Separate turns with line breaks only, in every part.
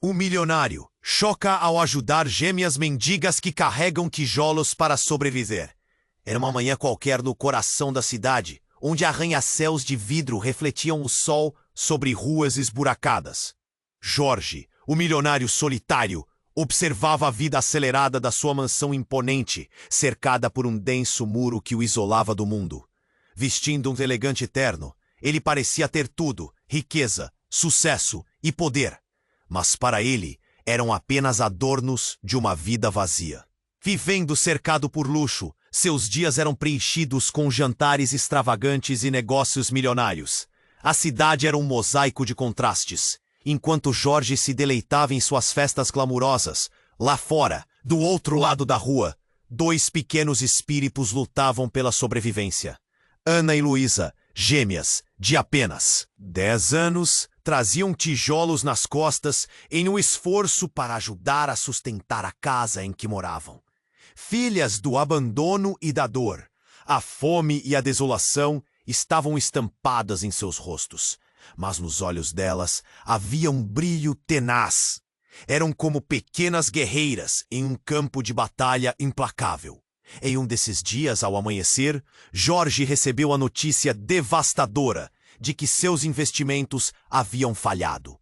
O milionário choca ao ajudar gêmeas mendigas que carregam tijolos para sobreviver. Era uma manhã qualquer no coração da cidade, onde arranha-céus de vidro refletiam o sol sobre ruas esburacadas. Jorge, o milionário solitário, observava a vida acelerada da sua mansão imponente, cercada por um denso muro que o isolava do mundo. Vestindo um elegante terno, ele parecia ter tudo: riqueza, sucesso e poder. Mas para ele, eram apenas adornos de uma vida vazia. Vivendo cercado por luxo, seus dias eram preenchidos com jantares extravagantes e negócios milionários. A cidade era um mosaico de contrastes. Enquanto Jorge se deleitava em suas festas glamurosas, lá fora, do outro lado da rua, dois pequenos espíritos lutavam pela sobrevivência. Ana e Luísa, gêmeas, de apenas 10 anos, traziam tijolos nas costas em um esforço para ajudar a sustentar a casa em que moravam. Filhas do abandono e da dor, a fome e a desolação estavam estampadas em seus rostos, mas nos olhos delas havia um brilho tenaz. Eram como pequenas guerreiras em um campo de batalha implacável. Em um desses dias, ao amanhecer, Jorge recebeu a notícia devastadora de que seus investimentos haviam falhado.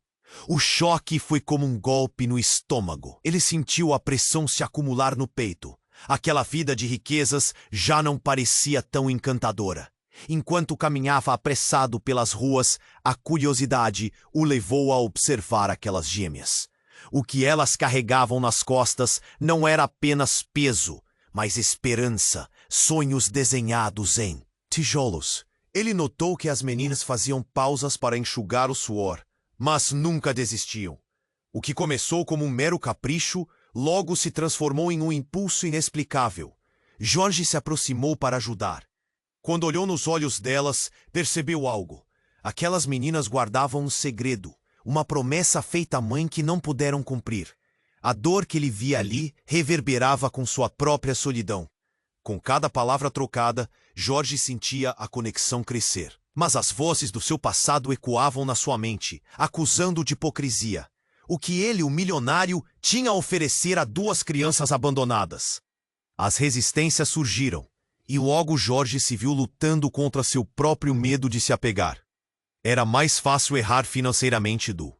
O choque foi como um golpe no estômago. Ele sentiu a pressão se acumular no peito. Aquela vida de riquezas já não parecia tão encantadora. Enquanto caminhava apressado pelas ruas, a curiosidade o levou a observar aquelas gêmeas. O que elas carregavam nas costas não era apenas peso, mas esperança, sonhos desenhados em tijolos. Ele notou que as meninas faziam pausas para enxugar o suor, mas nunca desistiam. O que começou como um mero capricho, logo se transformou em um impulso inexplicável. Jorge se aproximou para ajudar. Quando olhou nos olhos delas, percebeu algo. Aquelas meninas guardavam um segredo, uma promessa feita à mãe que não puderam cumprir. A dor que ele via ali reverberava com sua própria solidão. Com cada palavra trocada, Jorge sentia a conexão crescer. Mas as vozes do seu passado ecoavam na sua mente, acusando-o de hipocrisia. O que ele, o milionário, tinha a oferecer a duas crianças abandonadas. As resistências surgiram, e logo Jorge se viu lutando contra seu próprio medo de se apegar. Era mais fácil errar financeiramente do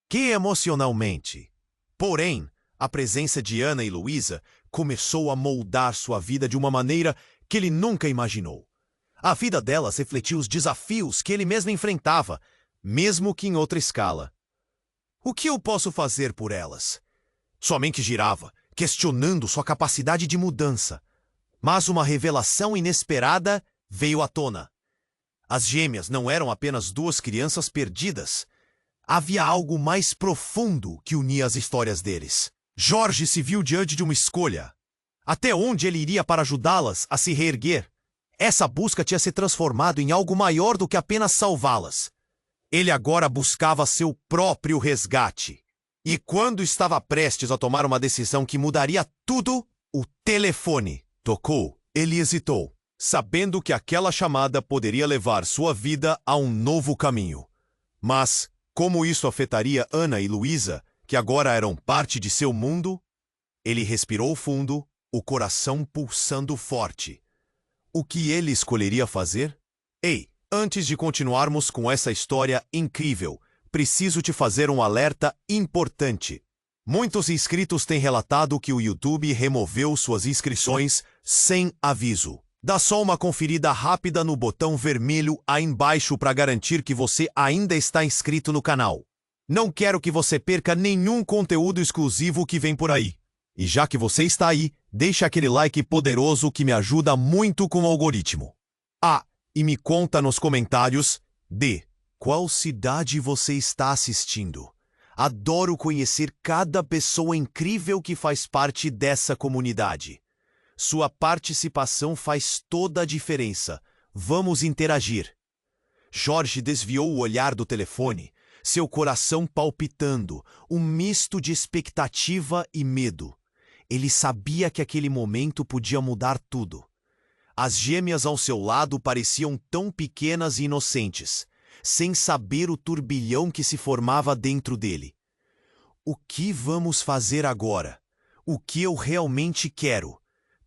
que emocionalmente. Porém, a presença de Ana e Luísa começou a moldar sua vida de uma maneira que ele nunca imaginou. A vida delas refletia os desafios que ele mesmo enfrentava, mesmo que em outra escala. O que eu posso fazer por elas? Sua mente girava, questionando sua capacidade de mudança. Mas uma revelação inesperada veio à tona. As gêmeas não eram apenas duas crianças perdidas. Havia algo mais profundo que unia as histórias deles. Jorge se viu diante de uma escolha. Até onde ele iria para ajudá-las a se reerguer? Essa busca tinha se transformado em algo maior do que apenas salvá-las. Ele agora buscava seu próprio resgate. E quando estava prestes a tomar uma decisão que mudaria tudo, o telefone tocou. Ele hesitou, sabendo que aquela chamada poderia levar sua vida a um novo caminho. Mas como isso afetaria Ana e Luísa, que agora eram parte de seu mundo? Ele respirou fundo, o coração pulsando forte. O que ele escolheria fazer? Ei, antes de continuarmos com essa história incrível, preciso te fazer um alerta importante. Muitos inscritos têm relatado que o YouTube removeu suas inscrições sem aviso. Dá só uma conferida rápida no botão vermelho aí embaixo para garantir que você ainda está inscrito no canal. Não quero que você perca nenhum conteúdo exclusivo que vem por aí. E já que você está aí, deixa aquele like poderoso que me ajuda muito com o algoritmo. Ah, e me conta nos comentários de qual cidade você está assistindo. Adoro conhecer cada pessoa incrível que faz parte dessa comunidade. Sua participação faz toda a diferença. Vamos interagir. Jorge desviou o olhar do telefone, seu coração palpitando, um misto de expectativa e medo. Ele sabia que aquele momento podia mudar tudo. As gêmeas ao seu lado pareciam tão pequenas e inocentes, sem saber o turbilhão que se formava dentro dele. O que vamos fazer agora? O que eu realmente quero?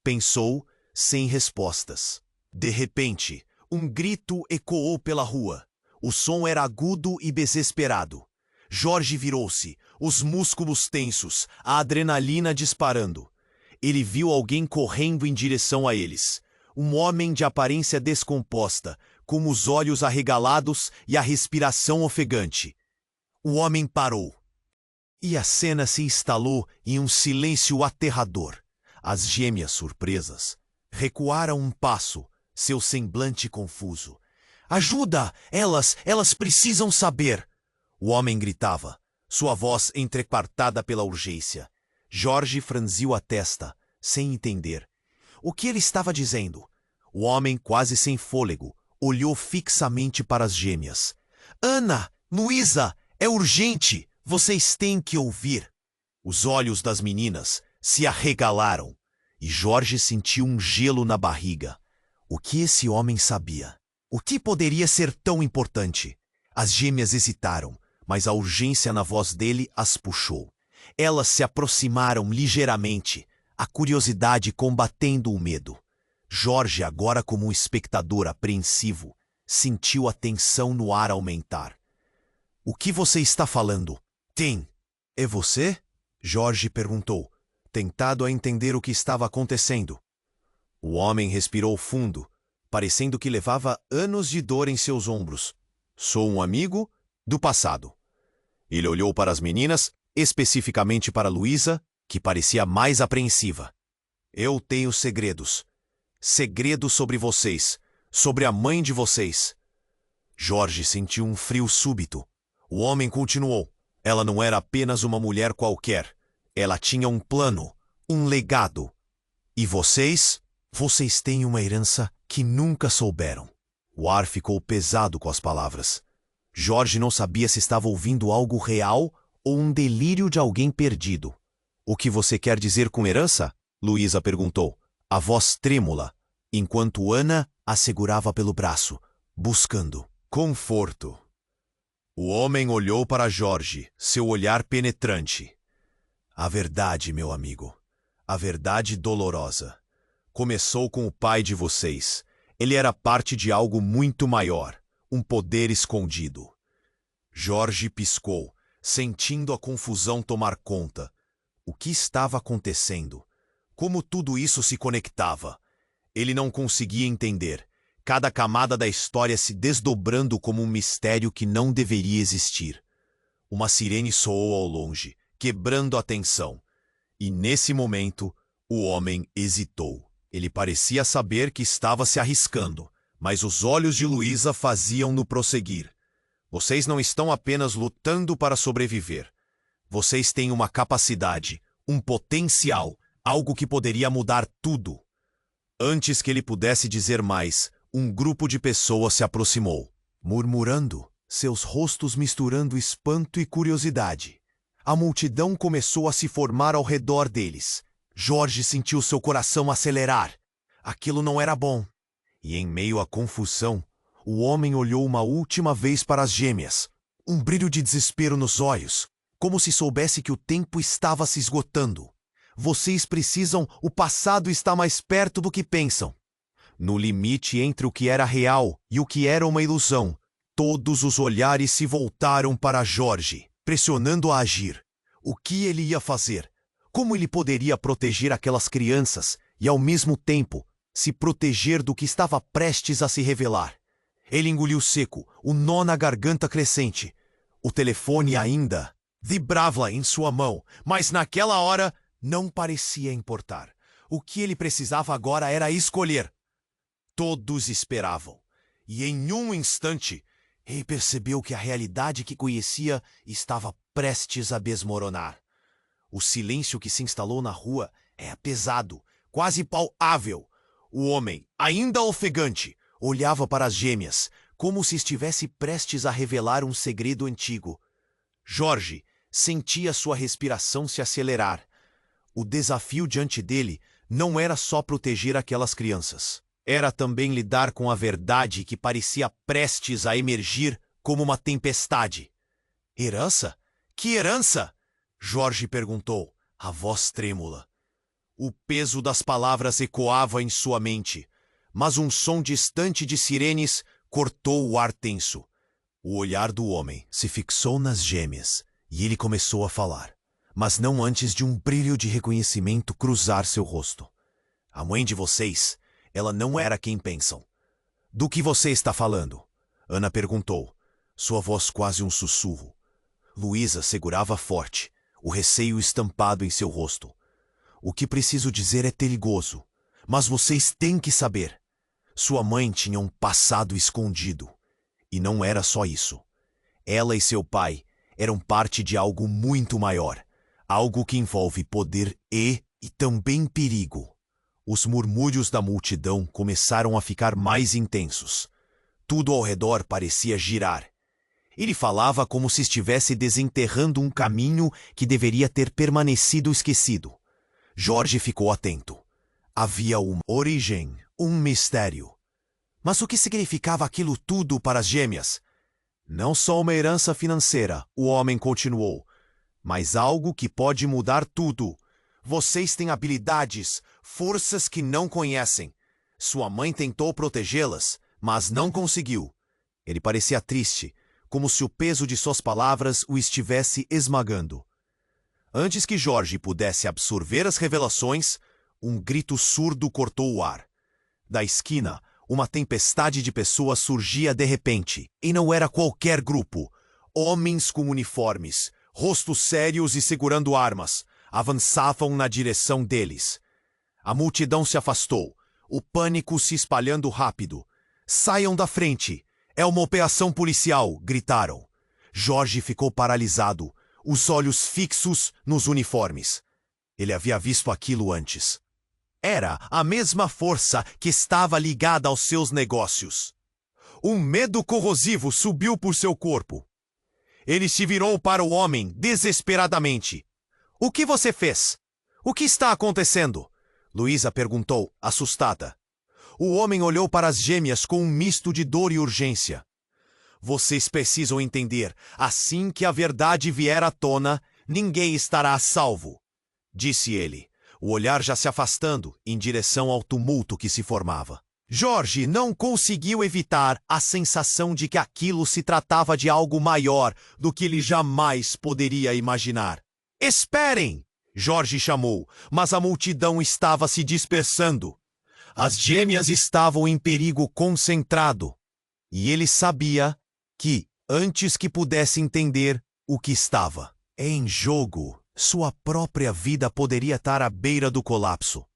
Pensou, sem respostas. De repente, um grito ecoou pela rua. O som era agudo e desesperado. Jorge virou-se, os músculos tensos, a adrenalina disparando. Ele viu alguém correndo em direção a eles. Um homem de aparência descomposta, com os olhos arregalados e a respiração ofegante. O homem parou. E a cena se instalou em um silêncio aterrador. As gêmeas, surpresas, recuaram um passo, seu semblante confuso. Ajuda! Elas precisam saber! O homem gritava, sua voz entrecortada pela urgência. Jorge franziu a testa, sem entender. O que ele estava dizendo? O homem, quase sem fôlego, olhou fixamente para as gêmeas. Ana! Luísa! É urgente! Vocês têm que ouvir! Os olhos das meninas se arregalaram, e Jorge sentiu um gelo na barriga. O que esse homem sabia? O que poderia ser tão importante? As gêmeas hesitaram, mas a urgência na voz dele as puxou. Elas se aproximaram ligeiramente, a curiosidade combatendo o medo. Jorge, agora como um espectador apreensivo, sentiu a tensão no ar aumentar. O que você está falando? Tem. É você? Jorge perguntou, tentado a entender o que estava acontecendo. O homem respirou fundo, parecendo que levava anos de dor em seus ombros. Sou um amigo do passado. Ele olhou para as meninas, especificamente para Luísa, que parecia mais apreensiva. Eu tenho segredos. Segredos sobre vocês, sobre a mãe de vocês. Jorge sentiu um frio súbito. O homem continuou. Ela não era apenas uma mulher qualquer. Ela tinha um plano, um legado. E vocês? Vocês têm uma herança que nunca souberam. O ar ficou pesado com as palavras. Jorge não sabia se estava ouvindo algo real ou um delírio de alguém perdido. O que você quer dizer com herança? Luísa perguntou, a voz trêmula, enquanto Ana a segurava pelo braço, buscando conforto. O homem olhou para Jorge, seu olhar penetrante. A verdade, meu amigo. A verdade dolorosa. Começou com o pai de vocês. Ele era parte de algo muito maior, um poder escondido. Jorge piscou, sentindo a confusão tomar conta. O que estava acontecendo? Como tudo isso se conectava? Ele não conseguia entender. Cada camada da história se desdobrando como um mistério que não deveria existir. Uma sirene soou ao longe, quebrando a tensão. E nesse momento, o homem hesitou. Ele parecia saber que estava se arriscando, mas os olhos de Luísa faziam-no prosseguir. Vocês não estão apenas lutando para sobreviver. Vocês têm uma capacidade, um potencial, algo que poderia mudar tudo. Antes que ele pudesse dizer mais, um grupo de pessoas se aproximou, murmurando, seus rostos misturando espanto e curiosidade. A multidão começou a se formar ao redor deles. Jorge sentiu seu coração acelerar. Aquilo não era bom. E em meio à confusão, o homem olhou uma última vez para as gêmeas. Um brilho de desespero nos olhos, como se soubesse que o tempo estava se esgotando. Vocês precisam, o passado está mais perto do que pensam. No limite entre o que era real e o que era uma ilusão, todos os olhares se voltaram para Jorge, pressionando-a a agir. O que ele ia fazer? Como ele poderia proteger aquelas crianças e, ao mesmo tempo, se proteger do que estava prestes a se revelar? Ele engoliu seco, o nó na garganta crescente. O telefone ainda vibrava em sua mão, mas naquela hora não parecia importar. O que ele precisava agora era escolher. Todos esperavam, e em um instante, ele percebeu que a realidade que conhecia estava prestes a desmoronar. O silêncio que se instalou na rua era pesado, quase palpável. O homem, ainda ofegante, olhava para as gêmeas, como se estivesse prestes a revelar um segredo antigo. Jorge sentia sua respiração se acelerar. O desafio diante dele não era só proteger aquelas crianças. Era também lidar com a verdade que parecia prestes a emergir como uma tempestade. Herança? Que herança? Jorge perguntou, a voz trêmula. O peso das palavras ecoava em sua mente, mas um som distante de sirenes cortou o ar tenso. O olhar do homem se fixou nas gêmeas e ele começou a falar, mas não antes de um brilho de reconhecimento cruzar seu rosto. A mãe de vocês, ela não era quem pensam. Do que você está falando? Ana perguntou, sua voz quase um sussurro. Luísa segurava forte, o receio estampado em seu rosto. O que preciso dizer é perigoso, mas vocês têm que saber. Sua mãe tinha um passado escondido. E não era só isso. Ela e seu pai eram parte de algo muito maior. Algo que envolve poder e também perigo. Os murmúrios da multidão começaram a ficar mais intensos. Tudo ao redor parecia girar. Ele falava como se estivesse desenterrando um caminho que deveria ter permanecido esquecido. Jorge ficou atento. Havia uma origem, um mistério. Mas o que significava aquilo tudo para as gêmeas? Não só uma herança financeira, o homem continuou, mas algo que pode mudar tudo. Vocês têm habilidades, forças que não conhecem. Sua mãe tentou protegê-las, mas não conseguiu. Ele parecia triste, como se o peso de suas palavras o estivesse esmagando. Antes que Jorge pudesse absorver as revelações, um grito surdo cortou o ar. Da esquina, uma tempestade de pessoas surgia de repente, e não era qualquer grupo. Homens com uniformes, rostos sérios e segurando armas, avançavam na direção deles. A multidão se afastou, o pânico se espalhando rápido. Saiam da frente! É uma operação policial! Gritaram. Jorge ficou paralisado, os olhos fixos nos uniformes. Ele havia visto aquilo antes. Era a mesma força que estava ligada aos seus negócios. Um medo corrosivo subiu por seu corpo. Ele se virou para o homem desesperadamente. — O que você fez? O que está acontecendo? Luísa perguntou, assustada. O homem olhou para as gêmeas com um misto de dor e urgência. Vocês precisam entender, assim que a verdade vier à tona, ninguém estará a salvo, disse ele, o olhar já se afastando em direção ao tumulto que se formava. Jorge não conseguiu evitar a sensação de que aquilo se tratava de algo maior do que ele jamais poderia imaginar. Esperem! Jorge chamou, mas a multidão estava se dispersando. As gêmeas estavam em perigo concentrado. E ele sabia que, antes que pudesse entender o que estava em jogo, sua própria vida poderia estar à beira do colapso.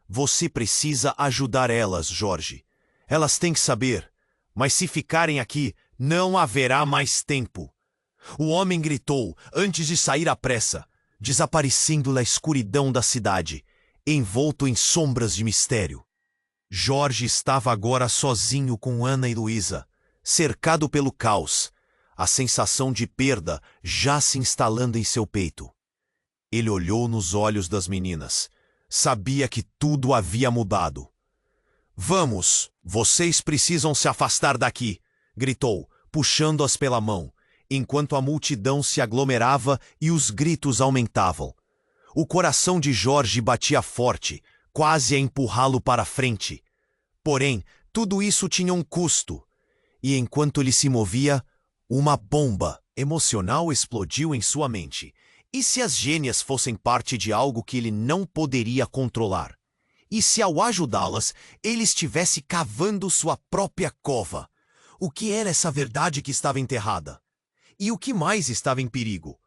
Você precisa ajudar elas, Jorge. Elas têm que saber. Mas se ficarem aqui, não haverá mais tempo. O homem gritou antes de sair à pressa, desaparecendo na escuridão da cidade, envolto em sombras de mistério. Jorge estava agora sozinho com Ana e Luísa, cercado pelo caos, a sensação de perda já se instalando em seu peito. Ele olhou nos olhos das meninas. Sabia que tudo havia mudado. Vamos, vocês precisam se afastar daqui, gritou, puxando-as pela mão, enquanto a multidão se aglomerava e os gritos aumentavam. O coração de Jorge batia forte, quase a empurrá-lo para a frente. Porém, tudo isso tinha um custo. E enquanto ele se movia, uma bomba emocional explodiu em sua mente. E se as gêmeas fossem parte de algo que ele não poderia controlar? E se ao ajudá-las, ele estivesse cavando sua própria cova? O que era essa verdade que estava enterrada? E o que mais estava em perigo?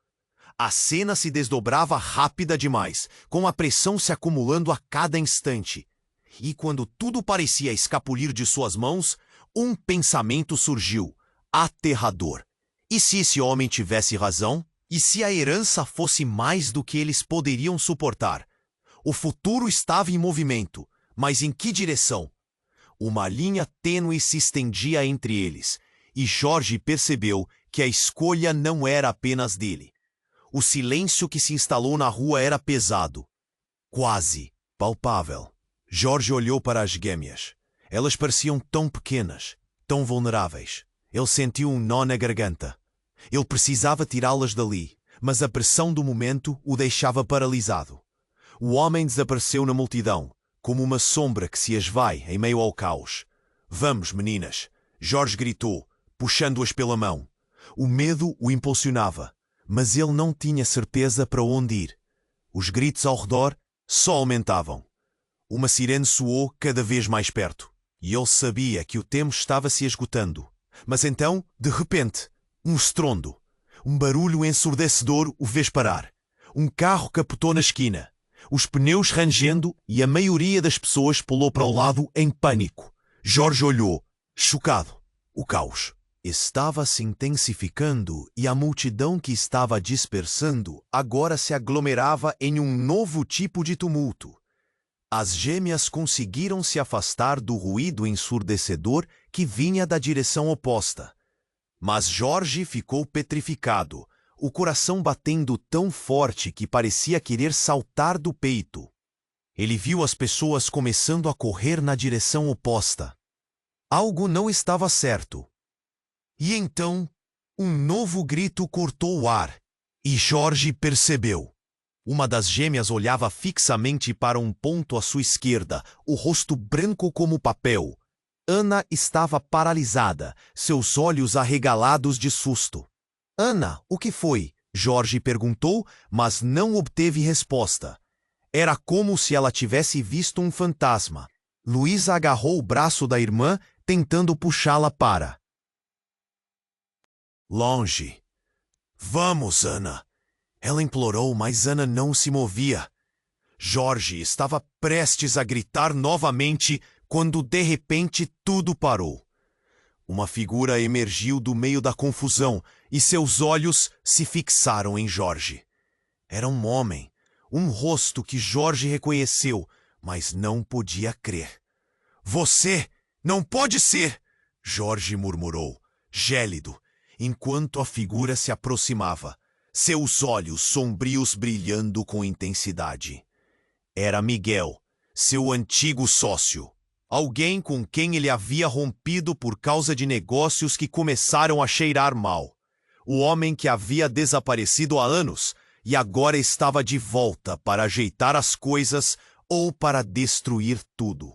A cena se desdobrava rápida demais, com a pressão se acumulando a cada instante. E quando tudo parecia escapulir de suas mãos, um pensamento surgiu, aterrador. E se esse homem tivesse razão? E se a herança fosse mais do que eles poderiam suportar? O futuro estava em movimento, mas em que direção? Uma linha tênue se estendia entre eles, e Jorge percebeu que a escolha não era apenas dele. O silêncio que se instalou na rua era pesado, quase palpável. Jorge olhou para as gêmeas. Elas pareciam tão pequenas, tão vulneráveis. Ele sentiu um nó na garganta. Ele precisava tirá-las dali, mas a pressão do momento o deixava paralisado. O homem desapareceu na multidão, como uma sombra que se esvai em meio ao caos. Vamos, meninas! Jorge gritou, puxando-as pela mão. O medo o impulsionava, mas ele não tinha certeza para onde ir. Os gritos ao redor só aumentavam. Uma sirene soou cada vez mais perto, e ele sabia que o tempo estava se esgotando. Mas então, de repente, um estrondo. Um barulho ensurdecedor o fez parar. Um carro capotou na esquina, os pneus rangendo, e a maioria das pessoas pulou para o lado em pânico. Jorge olhou, chocado. O caos estava se intensificando e a multidão que estava dispersando agora se aglomerava em um novo tipo de tumulto. As gêmeas conseguiram se afastar do ruído ensurdecedor que vinha da direção oposta. Mas Jorge ficou petrificado, o coração batendo tão forte que parecia querer saltar do peito. Ele viu as pessoas começando a correr na direção oposta. Algo não estava certo. E então, um novo grito cortou o ar, e Jorge percebeu. Uma das gêmeas olhava fixamente para um ponto à sua esquerda, o rosto branco como papel. Ana estava paralisada, seus olhos arregalados de susto. Ana, o que foi? Jorge perguntou, mas não obteve resposta. Era como se ela tivesse visto um fantasma. Luísa agarrou o braço da irmã, tentando puxá-la para longe. Vamos, Ana! Ela implorou, mas Ana não se movia. Jorge estava prestes a gritar novamente quando de repente tudo parou. Uma figura emergiu do meio da confusão e seus olhos se fixaram em Jorge. Era um homem, um rosto que Jorge reconheceu, mas não podia crer. Você não pode ser! Jorge murmurou, gélido, enquanto a figura se aproximava, seus olhos sombrios brilhando com intensidade. Era Miguel, seu antigo sócio. Alguém com quem ele havia rompido por causa de negócios que começaram a cheirar mal. O homem que havia desaparecido há anos e agora estava de volta para ajeitar as coisas ou para destruir tudo.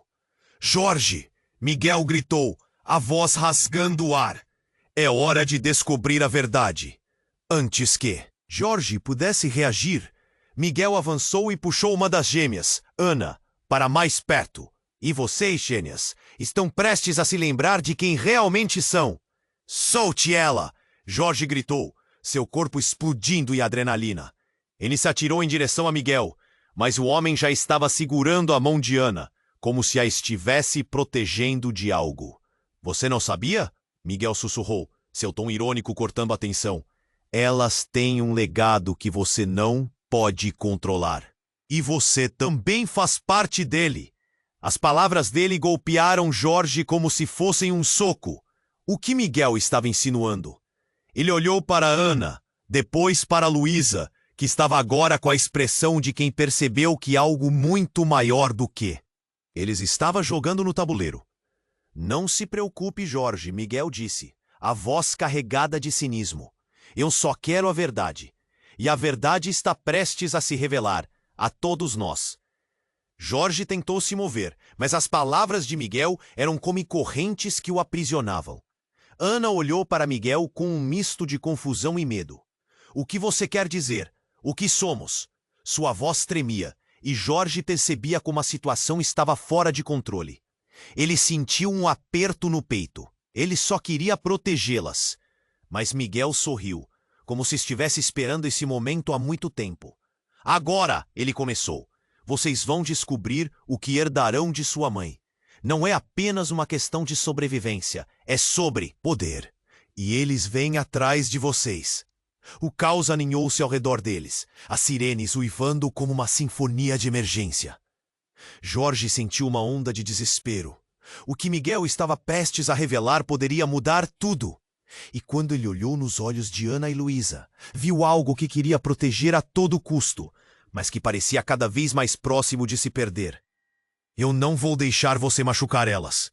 Jorge! Miguel gritou, a voz rasgando o ar. É hora de descobrir a verdade. Antes que Jorge pudesse reagir, Miguel avançou e puxou uma das gêmeas, Ana, para mais perto. E vocês, gêmeas, estão prestes a se lembrar de quem realmente são. Solte ela! Jorge gritou, seu corpo explodindo em adrenalina. Ele se atirou em direção a Miguel, mas o homem já estava segurando a mão de Ana, como se a estivesse protegendo de algo. Você não sabia? Miguel sussurrou, seu tom irônico cortando a tensão. Elas têm um legado que você não pode controlar. E você também faz parte dele. As palavras dele golpearam Jorge como se fossem um soco. O que Miguel estava insinuando? Ele olhou para Ana, depois para Luísa, que estava agora com a expressão de quem percebeu que algo muito maior do que eles estava jogando no tabuleiro. Não se preocupe, Jorge, Miguel disse, a voz carregada de cinismo. Eu só quero a verdade. E a verdade está prestes a se revelar a todos nós. Jorge tentou se mover, mas as palavras de Miguel eram como correntes que o aprisionavam. Ana olhou para Miguel com um misto de confusão e medo. O que você quer dizer? O que somos? Sua voz tremia, e Jorge percebia como a situação estava fora de controle. Ele sentiu um aperto no peito. Ele só queria protegê-las. Mas Miguel sorriu, como se estivesse esperando esse momento há muito tempo. Agora, ele começou. Vocês vão descobrir o que herdarão de sua mãe. Não é apenas uma questão de sobrevivência, é sobre poder. E eles vêm atrás de vocês. O caos aninhou-se ao redor deles, as sirenes uivando como uma sinfonia de emergência. Jorge sentiu uma onda de desespero. O que Miguel estava prestes a revelar poderia mudar tudo. E quando ele olhou nos olhos de Ana e Luísa, viu algo que queria proteger a todo custo, mas que parecia cada vez mais próximo de se perder. Eu não vou deixar você machucar elas,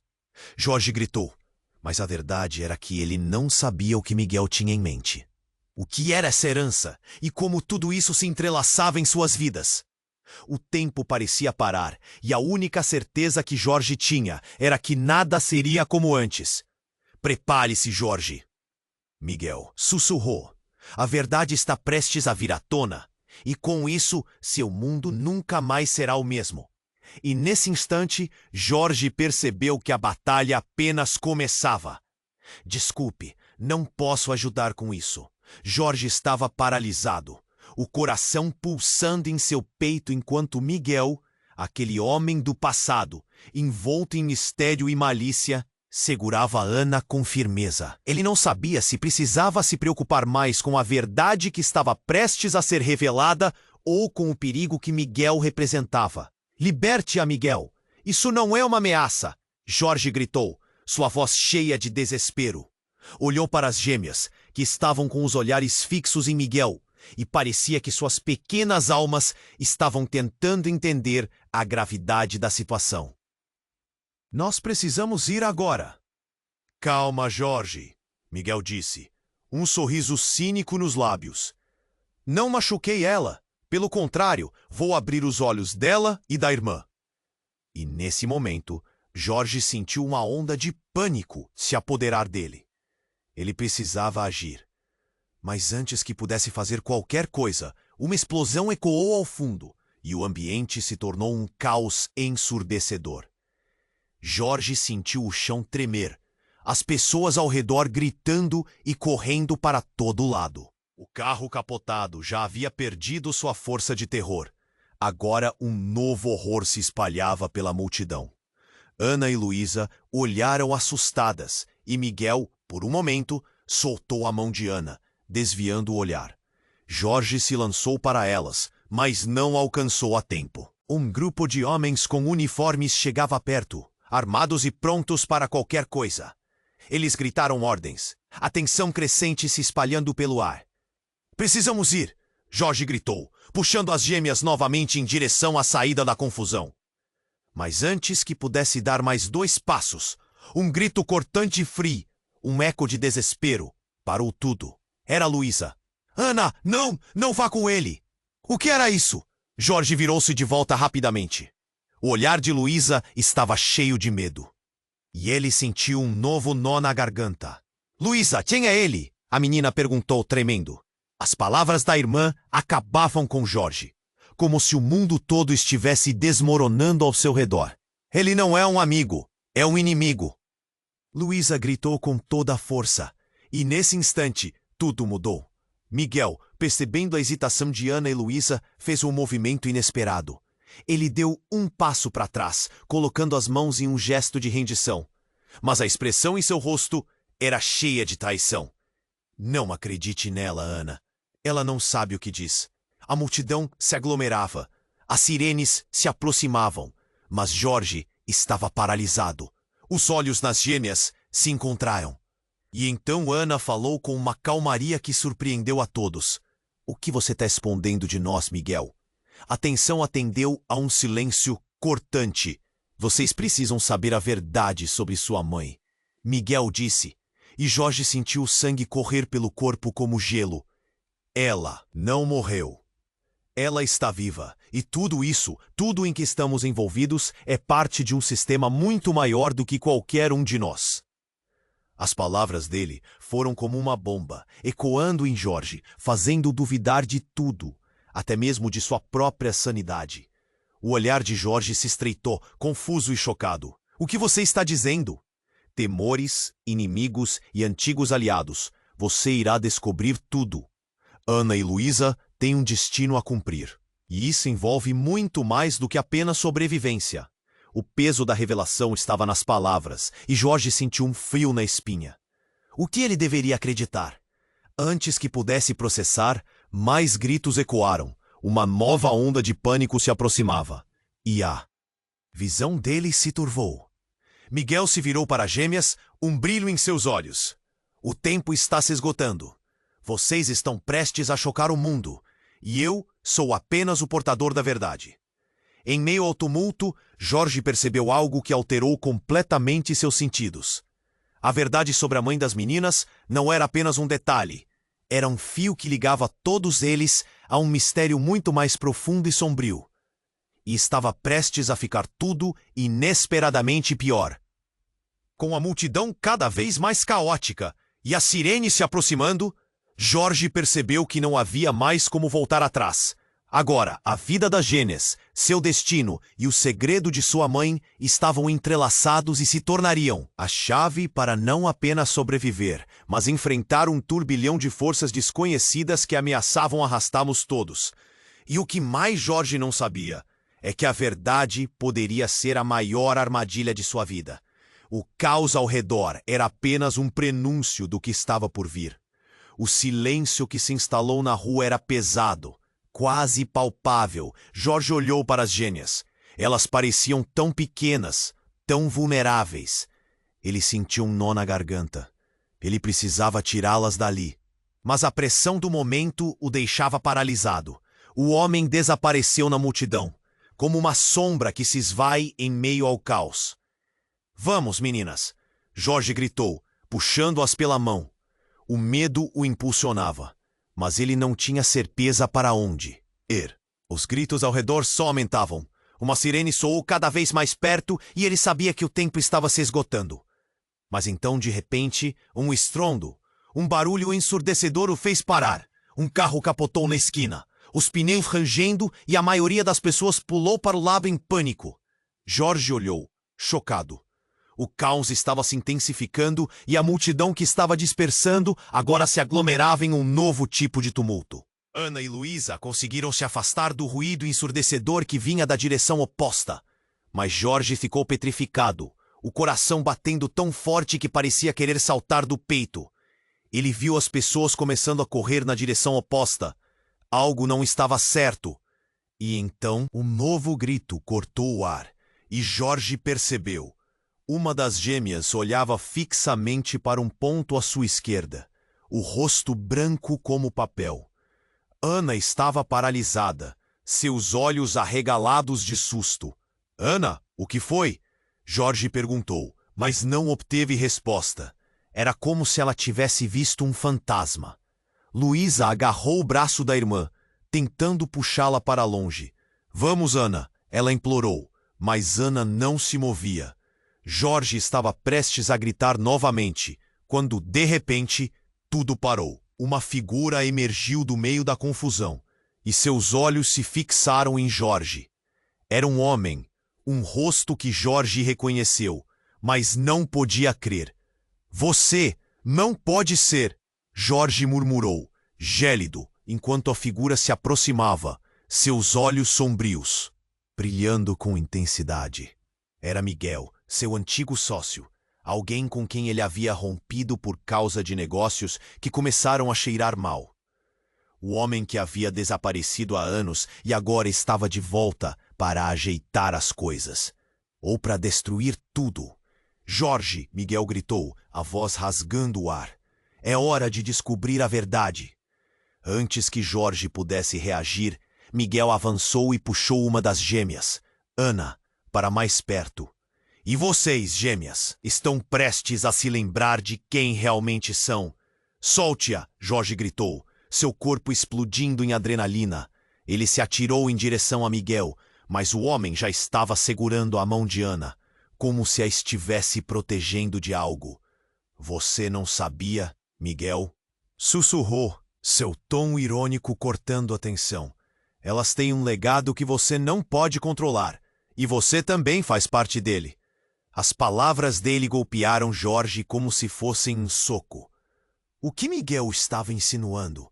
Jorge gritou. Mas a verdade era que ele não sabia o que Miguel tinha em mente. O que era essa herança e como tudo isso se entrelaçava em suas vidas? O tempo parecia parar e a única certeza que Jorge tinha era que nada seria como antes. Prepare-se, Jorge. Miguel sussurrou. A verdade está prestes a vir à tona, e com isso seu mundo nunca mais será o mesmo. E nesse instante, Jorge percebeu que a batalha apenas começava. Desculpe, não posso ajudar com isso. Jorge estava paralisado, o coração pulsando em seu peito enquanto Miguel, aquele homem do passado, envolto em mistério e malícia, segurava Ana com firmeza. Ele não sabia se precisava se preocupar mais com a verdade que estava prestes a ser revelada ou com o perigo que Miguel representava. Liberte-a, Miguel! Isso não é uma ameaça! Jorge gritou, sua voz cheia de desespero. Olhou para as gêmeas, que estavam com os olhares fixos em Miguel, e parecia que suas pequenas almas estavam tentando entender a gravidade da situação. Nós precisamos ir agora. Calma, Jorge, Miguel disse, um sorriso cínico nos lábios. Não machuquei ela. Pelo contrário, vou abrir os olhos dela e da irmã. E nesse momento, Jorge sentiu uma onda de pânico se apoderar dele. Ele precisava agir. Mas antes que pudesse fazer qualquer coisa, uma explosão ecoou ao fundo e o ambiente se tornou um caos ensurdecedor. Jorge sentiu o chão tremer, as pessoas ao redor gritando e correndo para todo lado. O carro capotado já havia perdido sua força de terror. Agora um novo horror se espalhava pela multidão. Ana e Luísa olharam assustadas e Miguel, por um momento, soltou a mão de Ana, desviando o olhar. Jorge se lançou para elas, mas não alcançou a tempo. Um grupo de homens com uniformes chegava perto, armados e prontos para qualquer coisa. Eles gritaram ordens, a tensão crescente se espalhando pelo ar. Precisamos ir, Jorge gritou, puxando as gêmeas novamente em direção à saída da confusão. Mas antes que pudesse dar mais 2 passos, um grito cortante e frio, um eco de desespero, parou tudo. Era Luísa. Ana, não vá com ele! O que era isso? Jorge virou-se de volta rapidamente. O olhar de Luísa estava cheio de medo. E ele sentiu um novo nó na garganta. Luísa, quem é ele? A menina perguntou, tremendo. As palavras da irmã acabavam com Jorge, como se o mundo todo estivesse desmoronando ao seu redor. Ele não é um amigo, é um inimigo. Luísa gritou com toda a força, e nesse instante tudo mudou. Miguel, percebendo a hesitação de Ana e Luísa, fez um movimento inesperado. Ele deu um passo para trás, colocando as mãos em um gesto de rendição. Mas a expressão em seu rosto era cheia de traição. Não acredite nela, Ana. Ela não sabe o que diz. A multidão se aglomerava. As sirenes se aproximavam. Mas Jorge estava paralisado. Os olhos nas gêmeas se encontraram. E então Ana falou com uma calmaria que surpreendeu a todos. O que você está escondendo de nós, Miguel? A tensão atendeu a um silêncio cortante. Vocês precisam saber a verdade sobre sua mãe. Miguel disse, e Jorge sentiu o sangue correr pelo corpo como gelo. Ela não morreu. Ela está viva, e tudo isso, tudo em que estamos envolvidos, é parte de um sistema muito maior do que qualquer um de nós. As palavras dele foram como uma bomba, ecoando em Jorge, fazendo-o duvidar de tudo, até mesmo de sua própria sanidade. O olhar de Jorge se estreitou, confuso e chocado. O que você está dizendo? Temores, inimigos e antigos aliados. Você irá descobrir tudo. Ana e Luísa têm um destino a cumprir. E isso envolve muito mais do que apenas sobrevivência. O peso da revelação estava nas palavras, e Jorge sentiu um frio na espinha. O que ele deveria acreditar? Antes que pudesse processar, mais gritos ecoaram. Uma nova onda de pânico se aproximava. E a visão dele se turvou. Miguel se virou para as gêmeas, um brilho em seus olhos. O tempo está se esgotando. Vocês estão prestes a chocar o mundo, e eu sou apenas o portador da verdade. Em meio ao tumulto, Jorge percebeu algo que alterou completamente seus sentidos. A verdade sobre a mãe das meninas não era apenas um detalhe. Era um fio que ligava todos eles a um mistério muito mais profundo e sombrio. E estava prestes a ficar tudo inesperadamente pior. Com a multidão cada vez mais caótica e a sirene se aproximando, Jorge percebeu que não havia mais como voltar atrás. Agora, a vida das gêmeas, seu destino e o segredo de sua mãe estavam entrelaçados e se tornariam a chave para não apenas sobreviver, mas enfrentar um turbilhão de forças desconhecidas que ameaçavam arrastá-los todos. E o que mais Jorge não sabia é que a verdade poderia ser a maior armadilha de sua vida. O caos ao redor era apenas um prenúncio do que estava por vir. O silêncio que se instalou na rua era pesado, quase palpável. Jorge olhou para as gêmeas. Elas pareciam tão pequenas, tão vulneráveis. Ele sentiu um nó na garganta. Ele precisava tirá-las dali. Mas a pressão do momento o deixava paralisado. O homem desapareceu na multidão, como uma sombra que se esvai em meio ao caos. "Vamos, meninas!" Jorge gritou, puxando-as pela mão. O medo o impulsionava, mas ele não tinha certeza para onde ir. Os gritos ao redor só aumentavam. Uma sirene soou cada vez mais perto e ele sabia que o tempo estava se esgotando. Mas então, de repente, um estrondo, um barulho ensurdecedor o fez parar. Um carro capotou na esquina, os pneus rangendo e a maioria das pessoas pulou para o lado em pânico. Jorge olhou, chocado. O caos estava se intensificando e a multidão que estava dispersando agora se aglomerava em um novo tipo de tumulto. Ana e Luísa conseguiram se afastar do ruído ensurdecedor que vinha da direção oposta. Mas Jorge ficou petrificado, o coração batendo tão forte que parecia querer saltar do peito. Ele viu as pessoas começando a correr na direção oposta. Algo não estava certo. E então um novo grito cortou o ar, e Jorge percebeu. Uma das gêmeas olhava fixamente para um ponto à sua esquerda, o rosto branco como papel. Ana estava paralisada, seus olhos arregalados de susto. "Ana, o que foi?" Jorge perguntou, mas não obteve resposta. Era como se ela tivesse visto um fantasma. Luísa agarrou o braço da irmã, tentando puxá-la para longe. "Vamos, Ana," ela implorou, mas Ana não se movia. Jorge estava prestes a gritar novamente, quando, de repente, tudo parou. Uma figura emergiu do meio da confusão, e seus olhos se fixaram em Jorge. Era um homem, um rosto que Jorge reconheceu, mas não podia crer. "Você não pode ser!" Jorge murmurou, gélido, enquanto a figura se aproximava, seus olhos sombrios, brilhando com intensidade. Era Miguel, seu antigo sócio, alguém com quem ele havia rompido por causa de negócios que começaram a cheirar mal. O homem que havia desaparecido há anos e agora estava de volta para ajeitar as coisas. Ou para destruir tudo. "Jorge!" Miguel gritou, a voz rasgando o ar. "É hora de descobrir a verdade." Antes que Jorge pudesse reagir, Miguel avançou e puxou uma das gêmeas, Ana, para mais perto. "E vocês, gêmeas, estão prestes a se lembrar de quem realmente são." "Solte-a!" Jorge gritou, seu corpo explodindo em adrenalina. Ele se atirou em direção a Miguel, mas o homem já estava segurando a mão de Ana, como se a estivesse protegendo de algo. "Você não sabia, Miguel?" Sussurrou, seu tom irônico cortando a tensão. "Elas têm um legado que você não pode controlar, e você também faz parte dele." As palavras dele golpearam Jorge como se fossem um soco. O que Miguel estava insinuando?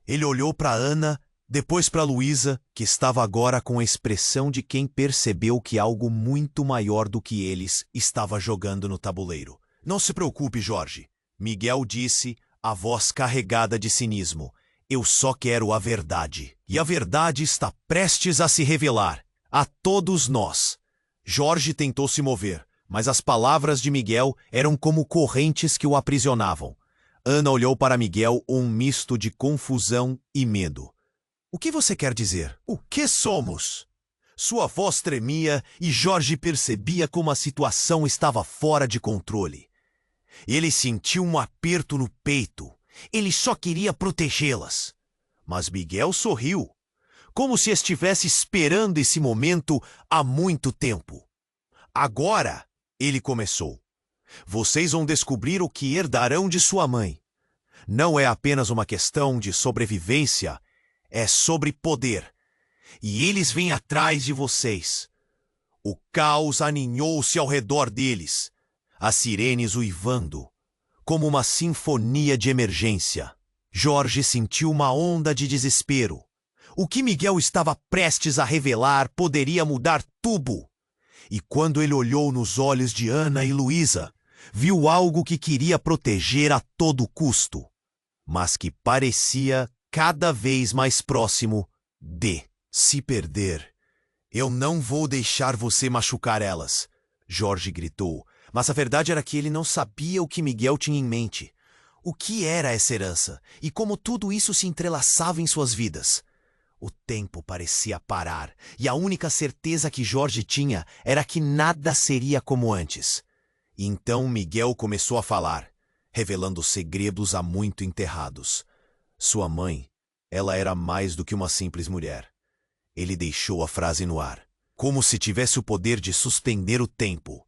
Ele olhou para Ana, depois para Luísa, que estava agora com a expressão de quem percebeu que algo muito maior do que eles estava jogando no tabuleiro. "Não se preocupe, Jorge," Miguel disse, a voz carregada de cinismo. "Eu só quero a verdade. E a verdade está prestes a se revelar. A todos nós." Jorge tentou se mover, mas as palavras de Miguel eram como correntes que o aprisionavam. Ana olhou para Miguel um misto de confusão e medo. "O que você quer dizer? O que somos?" Sua voz tremia e Jorge percebia como a situação estava fora de controle. Ele sentiu um aperto no peito Ele só queria protegê-las. Mas Miguel sorriu, como se estivesse esperando esse momento há muito tempo. Agora, ele começou. Vocês vão descobrir o que herdarão de sua mãe. Não é apenas uma questão de sobrevivência, é sobre poder. E eles vêm atrás de vocês. O caos aninhou-se ao redor deles, as sirenes uivando, como uma sinfonia de emergência. Jorge sentiu uma onda de desespero. O que Miguel estava prestes a revelar poderia mudar tudo. E quando ele olhou nos olhos de Ana e Luísa, viu algo que queria proteger a todo custo, mas que parecia cada vez mais próximo de se perder. Eu não vou deixar você machucar elas, Jorge gritou, mas a verdade era que ele não sabia o que Miguel tinha em mente. O que era essa herança e como tudo isso se entrelaçava em suas vidas. O tempo parecia parar e a única certeza que Jorge tinha era que nada seria como antes. E então Miguel começou a falar, revelando segredos há muito enterrados. Sua mãe, ela era mais do que uma simples mulher. Ele deixou a frase no ar, como se tivesse o poder de suspender o tempo.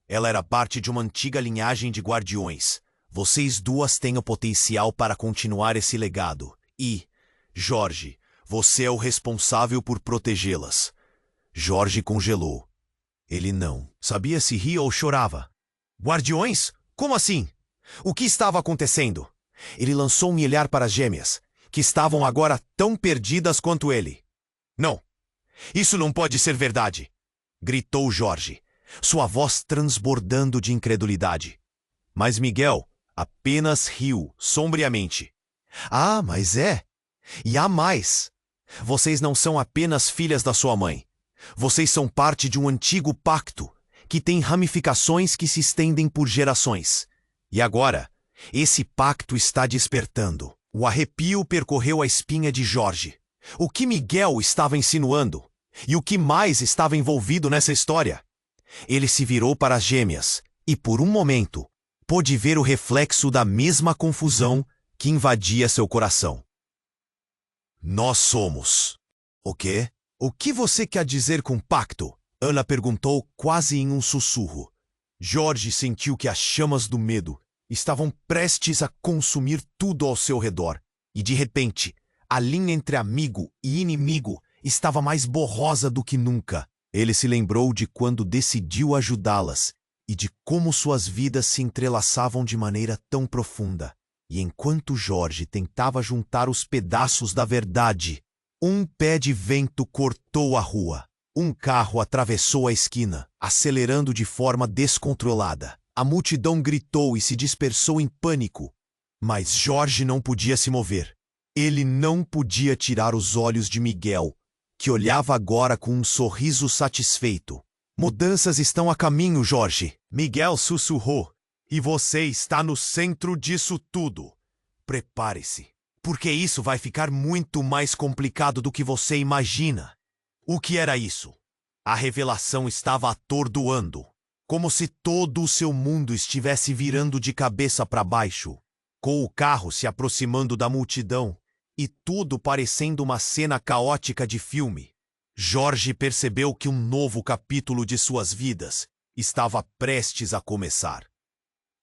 Ela era parte de uma antiga linhagem de guardiões. Vocês duas têm o potencial para continuar esse legado. E, Jorge, você é o responsável por protegê-las. Jorge congelou. Ele não sabia se ria ou chorava. Guardiões? Como assim? O que estava acontecendo? Ele lançou um olhar para as gêmeas, que estavam agora tão perdidas quanto ele. Não, isso não pode ser verdade, gritou Jorge, sua voz transbordando de incredulidade. Mas Miguel apenas riu sombriamente. Ah, mas é. E há mais. Vocês não são apenas filhas da sua mãe. Vocês são parte de um antigo pacto que tem ramificações que se estendem por gerações. E agora, esse pacto está despertando. O arrepio percorreu a espinha de Jorge. O que Miguel estava insinuando? E o que mais estava envolvido nessa história? Ele se virou para as gêmeas e, por um momento, pôde ver o reflexo da mesma confusão que invadia seu coração. Nós somos. O quê? O que você quer dizer com pacto? Ana perguntou quase em um sussurro. Jorge sentiu que as chamas do medo estavam prestes a consumir tudo ao seu redor. E, de repente, a linha entre amigo e inimigo estava mais borrosa do que nunca. Ele se lembrou de quando decidiu ajudá-las e de como suas vidas se entrelaçavam de maneira tão profunda. E enquanto Jorge tentava juntar os pedaços da verdade, um pé de vento cortou a rua. Um carro atravessou a esquina, acelerando de forma descontrolada. A multidão gritou e se dispersou em pânico. Mas Jorge não podia se mover. Ele não podia tirar os olhos de Miguel, que olhava agora com um sorriso satisfeito. Mudanças estão a caminho, Jorge. Miguel sussurrou. E você está no centro disso tudo. Prepare-se, porque isso vai ficar muito mais complicado do que você imagina. O que era isso? A revelação estava atordoando, como se todo o seu mundo estivesse virando de cabeça para baixo, com o carro se aproximando da multidão e tudo parecendo uma cena caótica de filme. Jorge percebeu que um novo capítulo de suas vidas estava prestes a começar.